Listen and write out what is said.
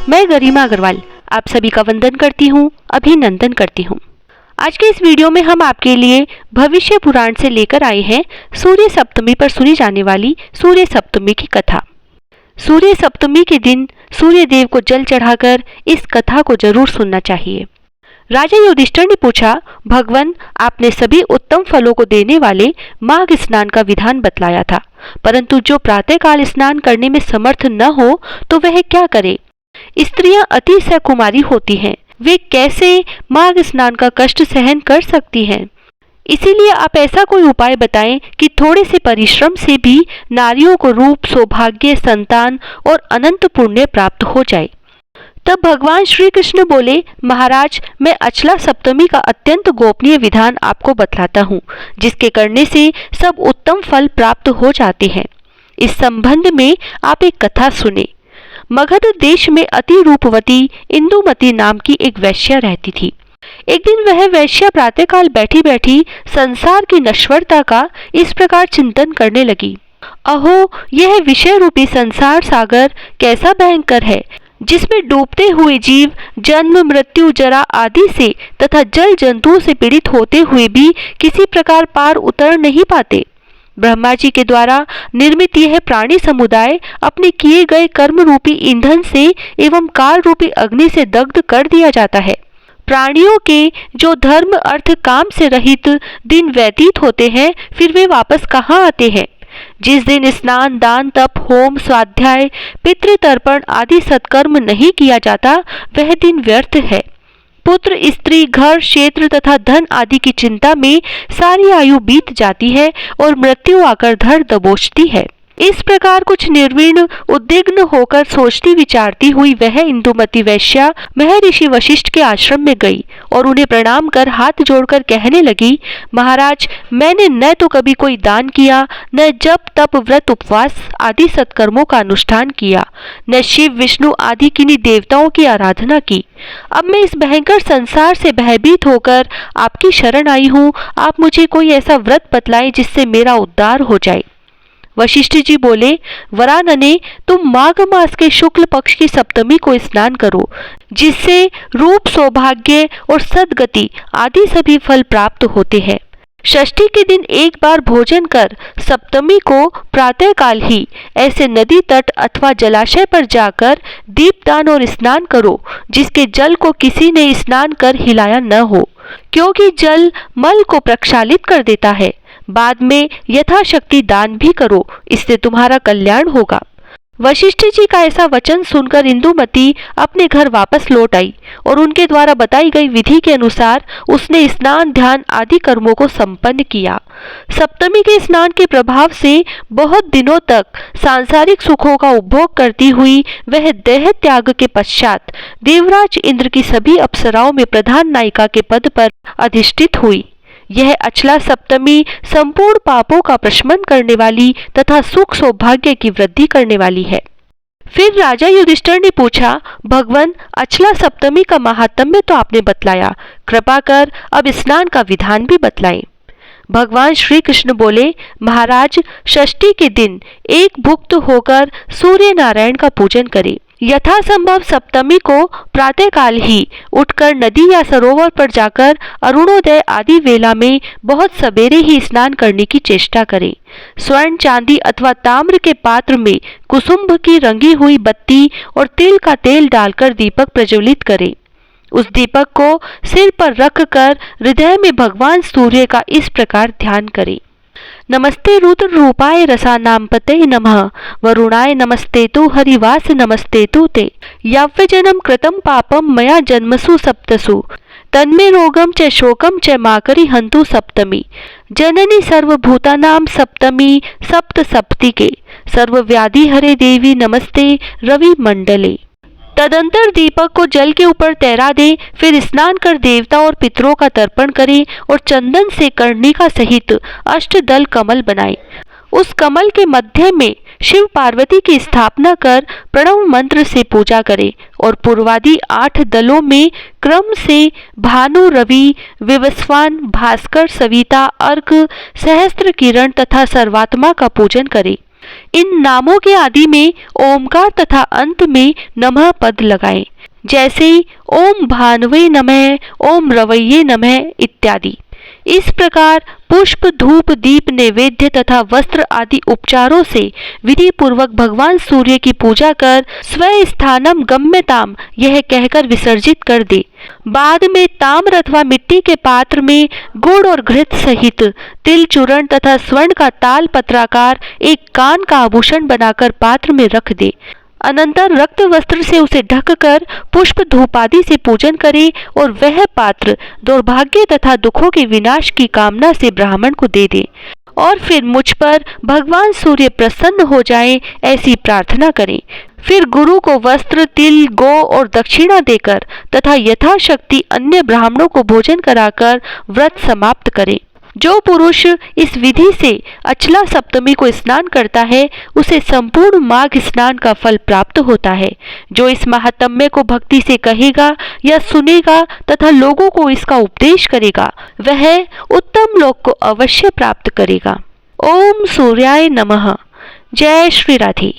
मैं गरिमा अग्रवाल आप सभी का वंदन करती हूँ, अभिनंदन करती हूँ। आज के इस वीडियो में हम आपके लिए भविष्य पुराण से लेकर आए हैं सूर्य सप्तमी पर सुनी जाने वाली सूर्य सप्तमी की कथा। सूर्य सप्तमी के दिन सूर्य देव को जल चढ़ाकर इस कथा को जरूर सुनना चाहिए। राजा युधिष्ठिर ने पूछा, भगवान आपने सभी उत्तम फलों को देने वाले माघ स्नान का विधान बतलाया था, परंतु जो प्रातःकाल स्नान करने में समर्थ न हो तो वह क्या करे? स्त्रियां अति सकुमारी होती हैं, वे कैसे माघ स्नान का कष्ट सहन कर सकती हैं? इसीलिए आप ऐसा कोई उपाय बताएं कि थोड़े से परिश्रम से भी नारियों को रूप, सौभाग्य, संतान और अनंत पुण्य प्राप्त हो जाए। तब भगवान श्री कृष्ण बोले, महाराज मैं अचला सप्तमी का अत्यंत गोपनीय विधान आपको बतलाता हूँ, जिसके करने से सब उत्तम फल प्राप्त हो जाते हैं। इस संबंध में आप एक कथा सुने। मगध देश में अति रूपवती इंदुमती नाम की एक वैश्या रहती थी। एक दिन वह वैश्या प्रातःकाल बैठी बैठी संसार की नश्वरता का इस प्रकार चिंतन करने लगी, अहो यह विषय रूपी संसार सागर कैसा भयंकर है, जिसमें डूबते हुए जीव जन्म, मृत्यु, जरा आदि से तथा जल जंतुओं से पीड़ित होते हुए भी किसी प्रकार पार उतर नहीं पाते। ब्रह्मा जी के द्वारा निर्मित यह प्राणी समुदाय अपने किए गए कर्म रूपी ईंधन से एवं काल रूपी अग्नि से दग्ध कर दिया जाता है। प्राणियों के जो धर्म, अर्थ, काम से रहित दिन व्यतीत होते हैं, फिर वे वापस कहाँ आते हैं? जिस दिन स्नान, दान, तप, होम, स्वाध्याय, पितृतर्पण आदि सत्कर्म नहीं किया जाता, वह दिन व्यर्थ है। पुत्र, स्त्री, घर, क्षेत्र तथा धन आदि की चिंता में सारी आयु बीत जाती है और मृत्यु आकर धर दबोचती है। इस प्रकार कुछ निर्विण्ण, उद्विग्न होकर सोचती विचारती हुई वह इंदुमती वैश्या महर्षि वशिष्ठ के आश्रम में गई और उन्हें प्रणाम कर हाथ जोड़कर कहने लगी, महाराज मैंने न तो कभी कोई दान किया, न जप, तप, व्रत, उपवास आदि सत्कर्मों का अनुष्ठान किया, न शिव, विष्णु आदि किन्हीं देवताओं की आराधना की। अब मैं इस भयंकर संसार से भयभीत होकर आपकी शरण आई हूँ। आप मुझे कोई ऐसा व्रत बतलाएं जिससे मेरा उद्धार हो जाए। वशिष्ठ जी बोले, वरानने तुम माघ मास के शुक्ल पक्ष की सप्तमी को स्नान करो, जिससे रूप, सौभाग्य और सद्गति आदि सभी फल प्राप्त होते हैं। षष्ठी के दिन एक बार भोजन कर सप्तमी को प्रातःकाल ही ऐसे नदी तट अथवा जलाशय पर जाकर दीपदान और स्नान करो, जिसके जल को किसी ने स्नान कर हिलाया न हो, क्योंकि जल मल को प्रक्षालित कर देता है। बाद में यथाशक्ति दान भी करो, इससे तुम्हारा कल्याण होगा। वशिष्ठ जी का ऐसा वचन सुनकर इंदुमती अपने घर वापस लौट आई और उनके द्वारा बताई गई विधि के अनुसार उसने स्नान, ध्यान आदि कर्मों को संपन्न किया। सप्तमी के स्नान के प्रभाव से बहुत दिनों तक सांसारिक सुखों का उपभोग करती हुई वह देह त्याग के पश्चात देवराज इंद्र की सभी अप्सराओं में प्रधान नायिका के पद पर अधिष्ठित हुई। यह अचला सप्तमी संपूर्ण पापों का प्रशमन करने वाली तथा सुख सौभाग्य की वृद्धि करने वाली है। फिर राजा युधिष्ठिर ने पूछा, भगवान अचला सप्तमी का महात्म्य तो आपने बतलाया, कृपा कर अब स्नान का विधान भी बतलाएं। भगवान श्री कृष्ण बोले, महाराज षष्ठी के दिन एक भुक्त होकर सूर्य नारायण का पूजन करें। यथासंभव सप्तमी को प्रातःकाल ही उठकर नदी या सरोवर पर जाकर अरुणोदय आदि वेला में बहुत सवेरे ही स्नान करने की चेष्टा करें। स्वर्ण, चांदी अथवा ताम्र के पात्र में कुसुम्भ की रंगी हुई बत्ती और तिल का तेल डालकर दीपक प्रज्वलित करें। उस दीपक को सिर पर रखकर हृदय में भगवान सूर्य का इस प्रकार ध्यान करें। नमस्ते रुद्र रूपाय रसानां पतये नमः, वरुणाय नमस्ते तु हरिवास नमस्ते तु ते, याव्यजनं कृतं पापं मया जन्मसु सप्तसु, तन्मे रोगं च शोकं च माकरि हन्तु सप्तमी, जननी सर्वभूतानां सप्तमी सप्त सप्तिके, सर्वव्याधि हरे देवी नमस्ते रवि मंडले। तदंतर दीपक को जल के ऊपर तैरा दें, फिर स्नान कर देवता और पितरों का तर्पण करें और चंदन से कर्णिका सहित अष्टदल कमल बनाएं। उस कमल के मध्य में शिव पार्वती की स्थापना कर प्रणव मंत्र से पूजा करें और पूर्वादि 8 दलों में क्रम से भानु, रवि, विवस्वान, भास्कर, सविता, अर्क, सहस्त्र किरण तथा सर्वात्मा का पूजन करें। इन नामों के आदि में ओमकार तथा अंत में नमः पद लगाएं, जैसे ओम भानवे नमः, ओम रवैये नमः इत्यादि। इस प्रकार पुष्प, धूप, दीप, नैवेद्य तथा वस्त्र आदि उपचारों से विधि पूर्वक भगवान सूर्य की पूजा कर स्व स्थानम गम्यताम यह कहकर विसर्जित कर दे। बाद में ताम्र अथवा मिट्टी के पात्र में गुड़ और घृत सहित तिल चूर्ण तथा स्वर्ण का ताल पत्राकार एक कान का आभूषण बनाकर पात्र में रख दे। अनंतर रक्त वस्त्र से उसे ढककर पुष्प धूप आदि से पूजन करे और वह पात्र दुर्भाग्य तथा दुखों के विनाश की कामना से ब्राह्मण को दे दे और फिर मुझ पर भगवान सूर्य प्रसन्न हो जाएं ऐसी प्रार्थना करें। फिर गुरु को वस्त्र, तिल, गौ और दक्षिणा देकर तथा यथाशक्ति अन्य ब्राह्मणों को भोजन कराकर व्रत समाप्त करें। जो पुरुष इस विधि से अचला सप्तमी को स्नान करता है उसे संपूर्ण माघ स्नान का फल प्राप्त होता है। जो इस महात्म्य को भक्ति से कहेगा या सुनेगा तथा लोगों को इसका उपदेश करेगा वह उत्तम लोक को अवश्य प्राप्त करेगा। ओम सूर्याय नमः। जय श्री राधे।